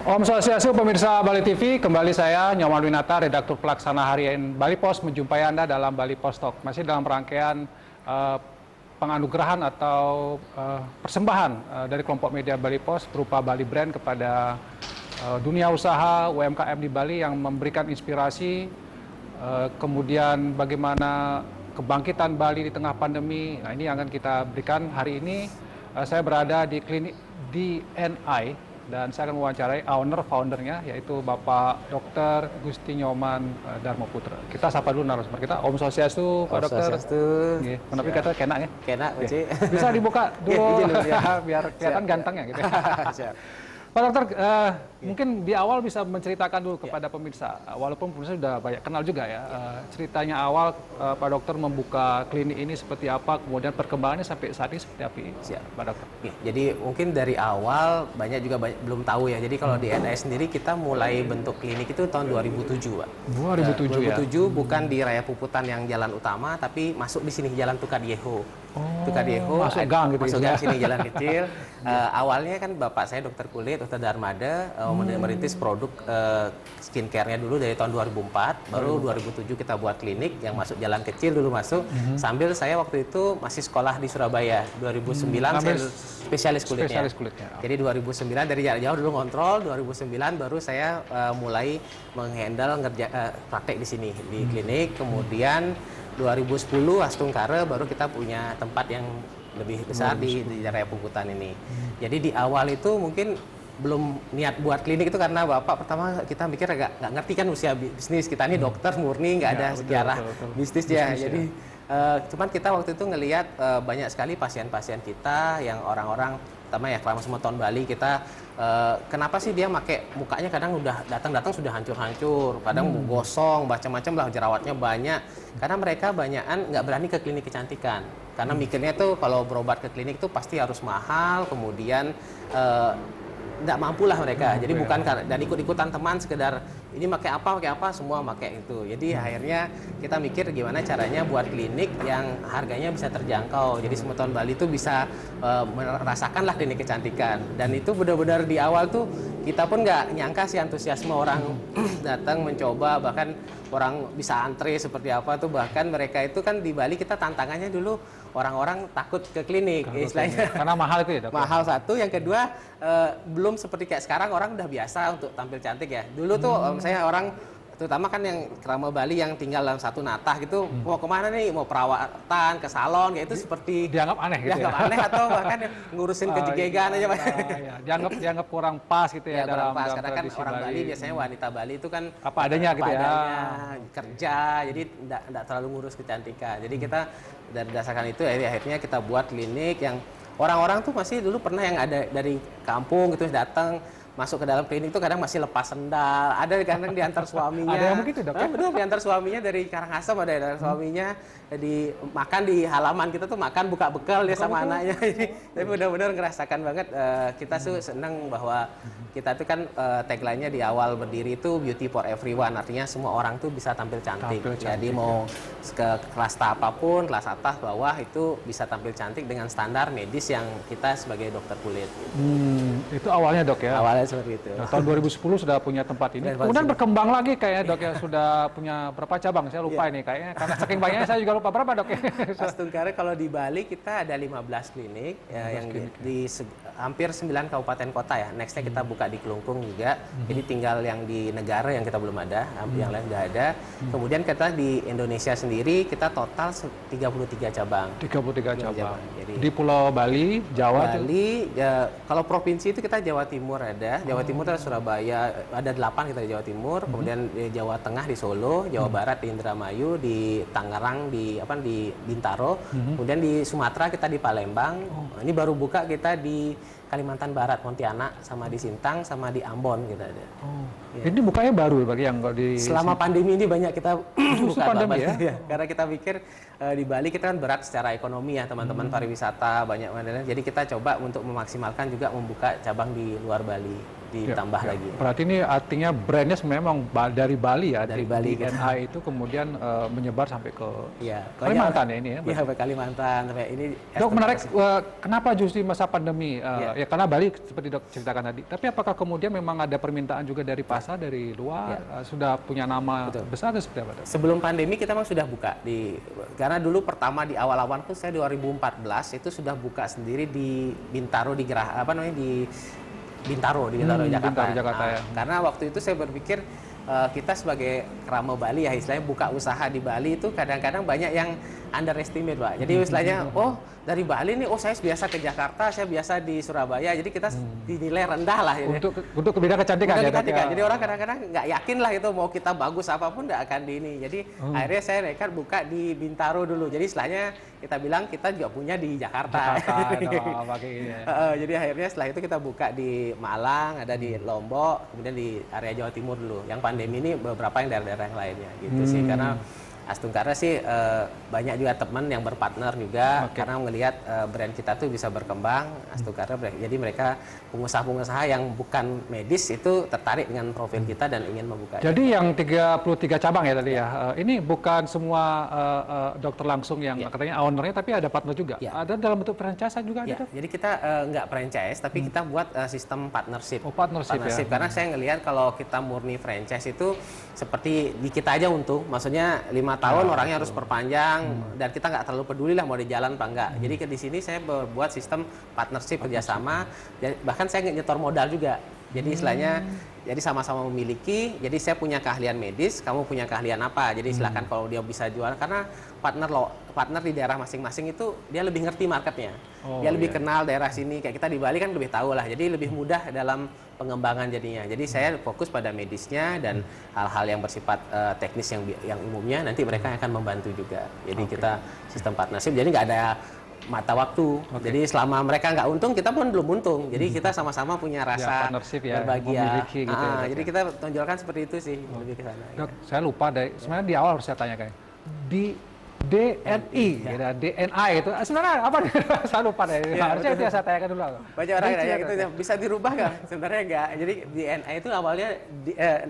Om Swastiastu, pemirsa Bali TV, kembali saya Nyoman Winata, redaktur pelaksana harian Bali Pos, menjumpai Anda dalam Bali Pos Talk. Masih dalam rangkaian penganugerahan atau persembahan dari kelompok media Bali Pos berupa Bali Brand kepada dunia usaha UMKM di Bali yang memberikan inspirasi, kemudian bagaimana kebangkitan Bali di tengah pandemi. Nah, ini yang akan kita berikan hari ini. Saya berada di klinik DNI dan saya akan mewawancarai foundernya, yaitu Bapak Dr. Gusti Nyoman Darmoputra. Kita sapa dulu narasumber kita. Om Swastiastu, Pak Dokter. Swastiastu. Kenapa kata kenak ya? Kenak, Uci. Bisa dibuka dulu biar kelihatan Siap. ganteng ya gitu. Siap. Pak Dokter, mungkin di awal bisa menceritakan dulu kepada pemirsa, walaupun pemirsa sudah banyak kenal juga ya, ceritanya awal Pak Dokter membuka klinik ini seperti apa, kemudian perkembangannya sampai saat ini seperti apa, Siap. Pak Dokter? Oke, jadi mungkin dari awal banyak belum tahu ya. Jadi kalau di NS sendiri kita mulai bentuk klinik itu tahun 2007, Pak. 2007 ya? 2007 bukan di Raya Puputan yang jalan utama, tapi masuk di sini Jalan Tukadieho. Tukadieho, masuk gang gitu masuk ya? gang sini jalan kecil. Awalnya kan bapak saya dokter kulit, Dokter Darmada, merintis produk skincare-nya dulu dari tahun 2004, baru 2007 kita buat klinik yang masuk jalan kecil dulu masuk. Sambil saya waktu itu masih sekolah di Surabaya. 2009 saya spesialis kulitnya. Jadi 2009 dari jarak jauh dulu ngontrol, 2009 baru saya mulai menghandle praktek di sini di klinik. Kemudian 2010 Astungkare baru kita punya tempat yang lebih besar di Raya Puputan ini. Jadi di awal itu mungkin belum niat buat klinik itu karena bapak pertama kita mikir agak nggak ngerti kan usia bisnis, kita ini dokter murni, nggak ada sejarah bisnis ya. Jadi cuman kita waktu itu ngelihat banyak sekali pasien-pasien kita yang orang-orang pertama ya selama semua tahun Bali kita kenapa sih dia pakai mukanya kadang udah datang-datang sudah hancur-hancur, kadang gosong, macam-macam lah, jerawatnya banyak, karena mereka banyakan nggak berani ke klinik kecantikan karena mikirnya tuh kalau berobat ke klinik tuh pasti harus mahal, kemudian nggak mampu lah mereka. Jadi bukan dan ikut-ikutan teman sekedar ini pakai apa semua pakai itu. Jadi akhirnya kita mikir gimana caranya buat klinik yang harganya bisa terjangkau. Jadi semua tahun Bali itu bisa merasakanlah klinik kecantikan. Dan itu benar-benar di awal tuh kita pun nggak nyangka sih antusiasme orang datang mencoba, bahkan orang bisa antre seperti apa tuh. Bahkan mereka itu kan di Bali kita tantangannya dulu orang-orang takut ke klinik istilahnya. Karena mahal itu ya, Dok? Mahal satu, yang kedua belum seperti kayak sekarang orang udah biasa untuk tampil cantik ya. Dulu tuh saya orang terutama kan yang kerama Bali yang tinggal dalam satu natah gitu, mau kemana nih, mau perawatan ke salon kayak itu seperti dianggap aneh gitu dianggap aneh atau bahkan ngurusin kejegegan aja Pak. Ya. Dianggap kurang pas gitu ya, kurang pas dalam karena kan tradisi orang Bali biasanya wanita Bali itu kan apa adanya gitu ya, kerja, jadi enggak terlalu ngurus kecantikan. Jadi kita dari dasarkan itu akhirnya kita buat klinik yang orang-orang tuh masih dulu pernah yang ada dari kampung gitu datang masuk ke dalam klinik itu kadang masih lepas sendal, ada kadang diantar suaminya. Ada yang begitu, Dok? Betul, diantar suaminya dari Karangasem, ada dari suaminya makan di halaman kita tuh, makan buka bekal dia sama anaknya. Tapi benar-benar ngerasakan banget, kita tuh senang bahwa kita tuh kan tagline-nya di awal berdiri itu beauty for everyone, artinya semua orang tuh bisa tampil cantik. Jadi mau ke kelas apapun, kelas atas, bawah itu bisa tampil cantik dengan standar medis yang kita sebagai dokter kulit. Itu awalnya, Dok ya? Awalnya seperti itu. Nah, tahun 2010 sudah punya tempat ini. Kemudian berkembang lagi kayaknya, Dok ya, sudah punya berapa cabang? Saya lupa ini kayaknya. Karena saking banyaknya saya juga lupa berapa, Dok ya. Astungkare kalau di Bali kita ada 15 klinik ya, yang di hampir 9 kabupaten kota ya. Nextnya kita buka di Kelungkung juga. Jadi tinggal yang di negara yang kita belum ada, yang lain sudah ada. Kemudian kita di Indonesia sendiri kita total 33 cabang. 33 cabang. Jadi, di Pulau Bali, Jawa. Bali, ya, kalau provinsi itu kita Jawa Timur ada. Jawa Timur ada Surabaya, ada 8 kita di Jawa Timur. Kemudian di Jawa Tengah di Solo, Jawa Barat di Indramayu, di Tangerang di Bintaro. Kemudian di Sumatera kita di Palembang. Ini baru buka kita di Kalimantan Barat, Pontianak, sama di Sintang, sama di Ambon kita ada. Ya. Ini bukanya baru bagi yang di selama pandemi ini banyak kita buka pandemi ya? Karena kita pikir di Bali kita kan berat secara ekonomi ya, teman-teman pariwisata banyak, jadi kita coba untuk memaksimalkan juga membuka cabang di luar Bali. ditambah Ya. lagi. Berarti ini artinya brandnya sebenarnya memang dari Bali ya, Dari Bali, DNI itu kemudian menyebar sampai ke Iya, Kalimantan ya ini ya. Iya, sampai Kalimantan, sampai ini. Dok, menarik, kenapa justru masa pandemi? Iya. Ya karena Bali seperti dok ceritakan tadi. Tapi apakah kemudian memang ada permintaan juga dari pasar, dari luar, sudah punya nama besar atau seperti apa, dok? Sebelum pandemi kita memang sudah buka karena dulu pertama di awal-awal pun saya 2014 itu sudah buka sendiri di Bintaro di Bintaro Jakarta. Bintaro, Jakarta, ya. Karena waktu itu saya berpikir kita sebagai kerama Bali ya istilahnya buka usaha di Bali itu kadang-kadang banyak yang underestimate, Pak. Jadi istilahnya dari Bali nih, saya biasa ke Jakarta, saya biasa di Surabaya, jadi kita dinilai rendah lah. Untuk bidang kecantikan ya, dok, ya? Jadi orang kadang-kadang nggak yakin lah itu mau kita bagus apapun nggak akan di ini. Jadi akhirnya saya nekat buka di Bintaro dulu. Jadi istilahnya kita bilang kita juga punya di Jakarta. Pakai ini ya. Jadi akhirnya setelah itu kita buka di Malang, ada di Lombok, kemudian di area Jawa Timur dulu. Yang pandemi ini beberapa yang daerah-daerah yang lainnya gitu sih. Karena Astungkara sih banyak juga teman yang berpartner juga karena melihat brand kita tuh bisa berkembang. Astungkara jadi mereka pengusaha-pengusaha yang bukan medis itu tertarik dengan profil kita dan ingin membuka. Jadi yang 33 cabang ya tadi ya. Ini bukan semua dokter langsung yang katanya ownernya, tapi ada partner juga. Ada dalam bentuk franchise juga ada, dok? Jadi kita nggak franchise tapi kita buat sistem partnership. Partnership ya. Karena saya ngelihat kalau kita murni franchise itu seperti di kita aja untung. Maksudnya 5 tahun orangnya harus perpanjang dan kita nggak terlalu peduli lah mau di jalan apa enggak. Jadi di sini saya buat sistem partnership kerjasama. Bahkan saya nyetor modal juga. Jadi istilahnya jadi sama-sama memiliki. Jadi saya punya keahlian medis, kamu punya keahlian apa. Jadi silakan kalau dia bisa jual karena partner di daerah masing-masing itu dia lebih ngerti marketnya. Dia lebih kenal daerah sini. Kayak kita di Bali kan lebih tahu lah. Jadi lebih mudah dalam pengembangan jadinya. Jadi saya fokus pada medisnya dan hal-hal yang bersifat teknis yang umumnya nanti mereka akan membantu juga. Jadi kita sistem partnership. Jadi nggak ada mata waktu. Jadi selama mereka nggak untung, kita pun belum untung. Jadi kita sama-sama punya rasa berbagi gitu ya, jadi kita tonjolkan seperti itu sih, lebih ke sana. Dok, saya lupa deh. Sebenarnya di awal harus saya tanyakan. Di DNI, ya, DNI itu sebenarnya apa? Saya lupa deh. Harusnya itu yang saya tanyakan dulu. Banyak orang nanya gitu, bisa dirubah nggak? Sebenarnya nggak. Jadi DNI itu awalnya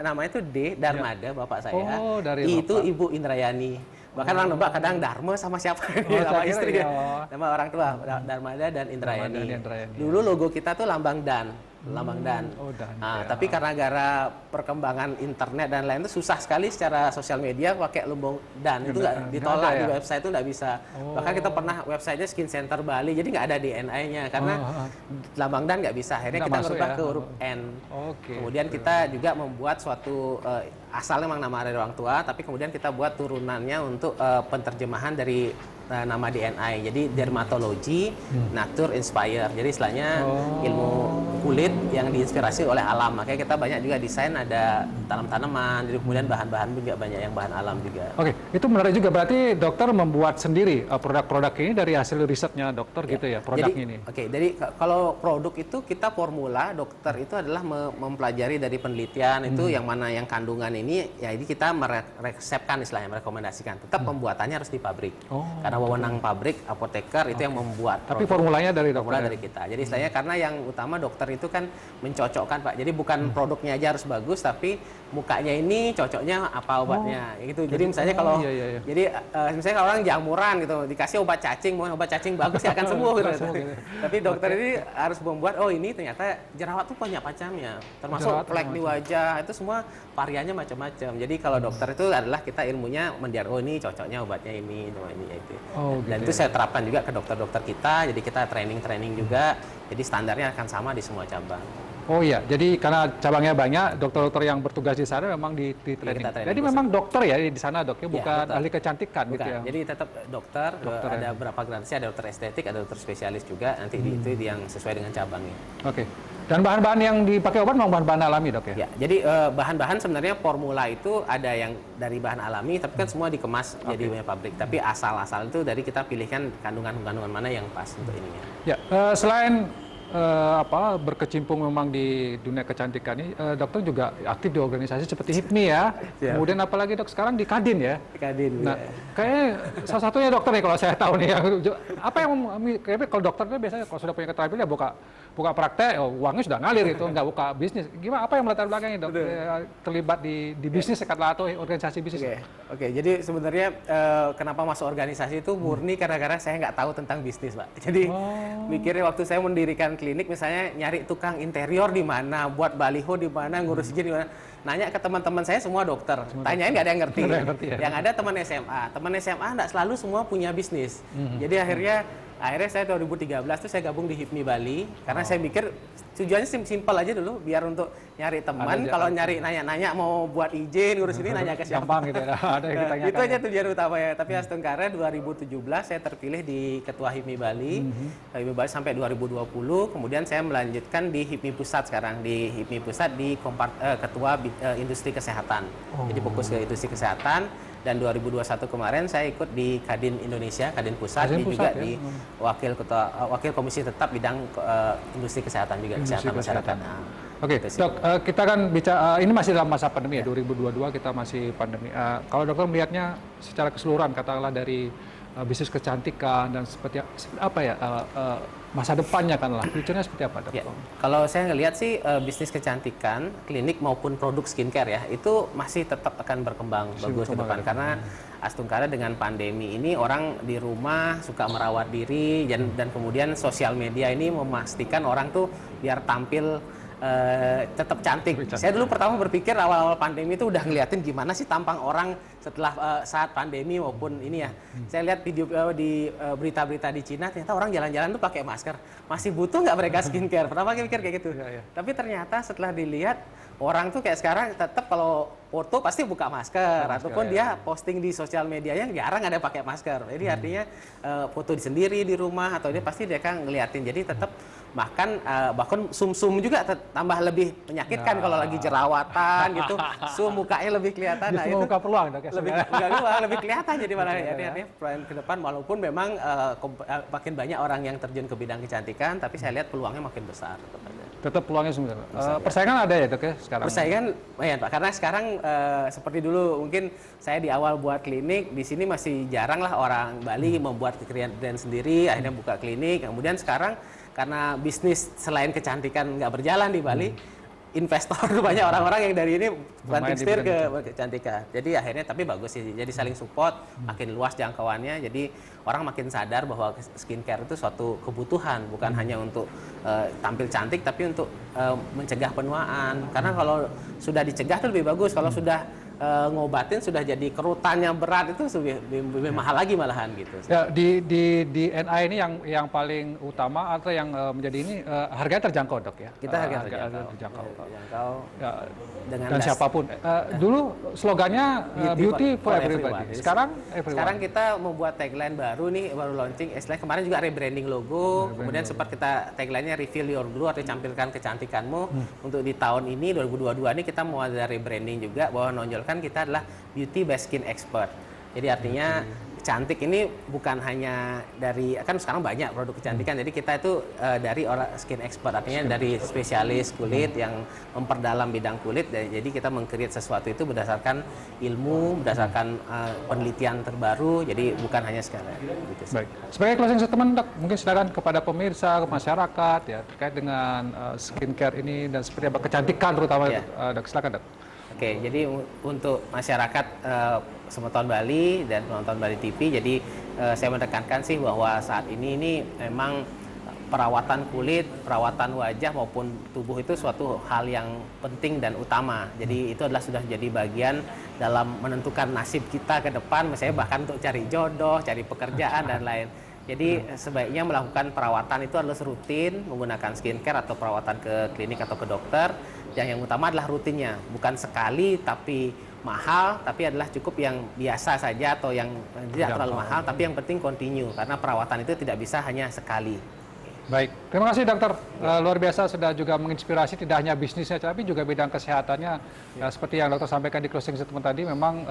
namanya itu D Darmada, bapak saya. I itu Ibu Indrayani. Bahkan orang nembak kadang Dharma sama siapa sama istri sama orang tua Darmada dan Indrayani. Dulu logo kita tuh lambang Dan. Tapi karena gara perkembangan internet dan lain itu susah sekali secara sosial media pakai lambang Dan itu nggak ditolak di website itu nggak bisa. Bahkan kita pernah websitenya Skin Center Bali jadi nggak ada DNI-nya karena lambang Dan nggak bisa. Akhirnya kita merubah ke huruf N. Kemudian kita juga membuat suatu asalnya memang nama dari orang tua, tapi kemudian kita buat turunannya untuk penterjemahan dari nama DNI. Jadi dermatologi, nature inspire. Jadi istilahnya ilmu kulit yang diinspirasi oleh alam. Makanya kita banyak juga desain ada tanam-tanaman. Jadi kemudian bahan-bahan juga banyak yang bahan alam juga. Oke, itu menarik juga. Berarti dokter membuat sendiri produk-produk ini dari hasil risetnya dokter gitu ya, produk ini. Oke, jadi kalau produk itu kita formula dokter itu adalah mempelajari dari penelitian itu yang mana yang kandungan ini ya ini kita meresepkan istilahnya merekomendasikan. Tetap pembuatannya harus di pabrik. Karena wewenang pabrik apoteker itu yang membuat. Tapi formulanya dari dokter. Formula dari kita. Jadi istilahnya karena yang utama dokter itu kan mencocokkan, Pak. Jadi bukan produknya aja harus bagus tapi mukanya ini cocoknya apa obatnya gitu. Jadi misalnya kalau jadi misalnya kalau orang jamuran gitu dikasih obat cacing, mau obat cacing bagus ya akan sembuh gitu. Tapi dokter ini harus membuat ini ternyata jerawat tuh banyak macamnya. Termasuk flek di wajah itu semua variannya macam-macam. Jadi kalau dokter itu adalah kita ilmunya ini cocoknya obatnya ini itu. Dan itu saya terapkan juga ke dokter-dokter kita. Jadi kita training juga. Jadi standarnya akan sama di semua cabang. Oh iya, jadi karena cabangnya banyak, dokter-dokter yang bertugas di sana memang di training. Jadi memang dokter ya di sana dok ya, bukan ahli kecantikan gitu ya? Jadi tetap dokter ada beberapa gradasi, ada dokter estetik, ada dokter spesialis juga. Nanti itu yang sesuai dengan cabangnya. Oke. Dan bahan-bahan yang dipakai obat memang bahan-bahan alami dok ya? Ya, jadi bahan-bahan sebenarnya formula itu ada yang dari bahan alami, tapi kan semua dikemas jadi punya pabrik. Tapi asal-asal itu dari kita pilihkan kandungan-kandungan mana yang pas untuk ininya. Ya, selain berkecimpung memang di dunia kecantikan ini, dokter juga aktif di organisasi seperti HIPMI ya. Kemudian apalagi dok sekarang di Kadin ya. Nah, kayaknya salah satunya dokter nih kalau saya tahu nih. Apa yang kalau dokter itu biasanya kalau sudah punya keterampilan ya buka praktek, uangnya sudah ngalir itu, nggak buka bisnis. Gimana, apa yang melatar belakangnya dok? Terlibat di bisnis atau organisasi bisnis? Oke. Jadi sebenarnya kenapa masuk organisasi itu murni karena saya nggak tahu tentang bisnis, Pak. Jadi mikirnya waktu saya mendirikan klinik, misalnya nyari tukang interior di mana, buat baliho di mana, ngurus izin di mana. Nanya ke teman-teman saya semua dokter, tanyain nggak ada yang ngerti. Yang ada teman SMA nggak selalu semua punya bisnis. Jadi akhirnya saya 2013 tuh saya gabung di HIPMI Bali karena saya mikir tujuannya simpel aja dulu, biar untuk nyari teman. Kalau nyari nanya-nanya mau buat izin ngurus ini, nanya ke siapa. Gampang gitu ya. Ada yang ditanyakan. Itu aja tujuan utamanya. Tapi Astungkara 2017 saya terpilih di Ketua HIPMI Bali, HIPMI Bali sampai 2020. Kemudian saya melanjutkan di HIPMI Pusat sekarang, di HIPMI Pusat di Ketua Industri Kesehatan. Jadi fokus ke industri kesehatan. Dan 2021 kemarin saya ikut di Kadin Indonesia, Kadin Pusat, juga di Wakil Komisi Tetap bidang industri kesehatan juga, kesehatan masyarakat. Oke, dok, kita kan bicara ini masih dalam masa pandemi ya, 2022 kita masih pandemi. Kalau dokter melihatnya secara keseluruhan, katakanlah dari bisnis kecantikan dan seperti apa ya masa depannya kan lah, future-nya seperti apa dok? Ya, kalau saya ngelihat sih bisnis kecantikan, klinik maupun produk skincare ya, itu masih tetap akan berkembang bagus ke depan karena Astungkara dengan pandemi ini orang di rumah suka merawat diri dan kemudian sosial media ini memastikan orang tuh biar tampil tetap cantik. Saya dulu pertama berpikir awal-awal pandemi itu udah ngeliatin gimana sih tampang orang setelah saat pandemi maupun ini ya. Saya lihat video di berita-berita di Cina, ternyata orang jalan-jalan tuh pakai masker. Masih butuh nggak mereka skincare? Pertama mikir kayak gitu. Tapi ternyata setelah dilihat orang tuh kayak sekarang tetap kalau foto pasti buka masker ataupun dia posting di sosial medianya jarang ada pakai masker. Jadi artinya foto sendiri di rumah atau dia pasti dia kan ngeliatin. Jadi tetap bahkan sum-sum juga tambah lebih menyakitkan kalau lagi jerawatan gitu. Sum mukanya lebih kelihatan. Nah, itu buka peluang dok ya. Lebih kelihatan jadi malah ini ke depan walaupun memang makin banyak orang yang terjun ke bidang kecantikan, tapi saya lihat peluangnya makin besar. Tetap peluangnya sebenarnya. Persaingan ada ya dok ya sekarang? Persaingan lumayan Pak, karena sekarang seperti dulu mungkin saya di awal buat klinik, di sini masih jarang lah orang Bali membuat brand sendiri, akhirnya buka klinik. Kemudian sekarang karena bisnis selain kecantikan nggak berjalan di Bali, investor banyak orang-orang yang dari ini banting setir ke kecantikan. Jadi akhirnya tapi bagus sih, jadi saling support, makin luas jangkauannya. Jadi orang makin sadar bahwa skincare itu suatu kebutuhan, bukan hanya untuk tampil cantik, tapi untuk mencegah penuaan. Karena kalau sudah dicegah itu lebih bagus. Kalau sudah ngobatin sudah jadi kerutannya berat itu lebih mahal lagi malahan gitu. Ya, di NA ini yang paling utama atau yang menjadi ini harganya terjangkau dok ya? Kita harga terjangkau. Ya, dan siapapun. Dulu slogannya beauty for everybody. Sekarang everyone. Sekarang kita membuat tagline baru nih, baru launching. Kemarin juga rebranding logo. Kemudian sempat kita tagline-nya reveal your glow atau campilkan kecantikanmu. Untuk di tahun ini 2022 ini kita mau ada rebranding juga bahwa nonjolkan kita adalah beauty by skin expert. Jadi artinya cantik ini bukan hanya dari, kan sekarang banyak produk kecantikan, jadi kita itu dari orang skin expert, artinya dari spesialis kulit yang memperdalam bidang kulit. Jadi kita meng-create sesuatu itu berdasarkan ilmu, berdasarkan penelitian terbaru, jadi bukan hanya sekalian. Gitu. Baik. Sebagai closing statement dok, mungkin silakan kepada pemirsa, ke masyarakat ya terkait dengan skincare ini dan seperti apa kecantikan terutama dok, silakan dok. Oke, jadi untuk masyarakat Semeton Bali dan penonton Bali TV, jadi saya menekankan sih bahwa saat ini memang perawatan kulit, perawatan wajah maupun tubuh itu suatu hal yang penting dan utama. Jadi itu adalah sudah jadi bagian dalam menentukan nasib kita ke depan, misalnya bahkan untuk cari jodoh, cari pekerjaan dan lain. Jadi sebaiknya melakukan perawatan itu harus rutin, menggunakan skincare atau perawatan ke klinik atau ke dokter. Yang utama adalah rutinnya, bukan sekali tapi mahal, tapi adalah cukup yang biasa saja atau yang tidak terlalu mahal, tapi yang penting continue, karena perawatan itu tidak bisa hanya sekali. Baik, terima kasih dokter. Luar biasa sudah juga menginspirasi tidak hanya bisnisnya, tapi juga bidang kesehatannya. Seperti yang dokter sampaikan di closing statement tadi, memang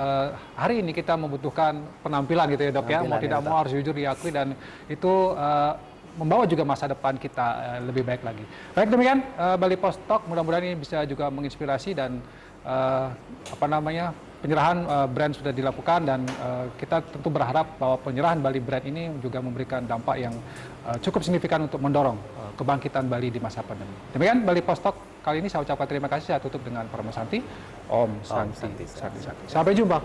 hari ini kita membutuhkan penampilan gitu ya dok ya, mau tidak mau harus jujur diakui dan itu membawa juga masa depan kita lebih baik lagi. Baik demikian Bali Post Talk, mudah-mudahan ini bisa juga menginspirasi dan penyerahan brand sudah dilakukan dan kita tentu berharap bahwa penyerahan Bali brand ini juga memberikan dampak yang cukup signifikan untuk mendorong kebangkitan Bali di masa pandemi. Demikian Bali Post Talk kali ini, saya ucapkan terima kasih. Saya tutup dengan Parama Santi. Om Santi. Santi. Sampai jumpa.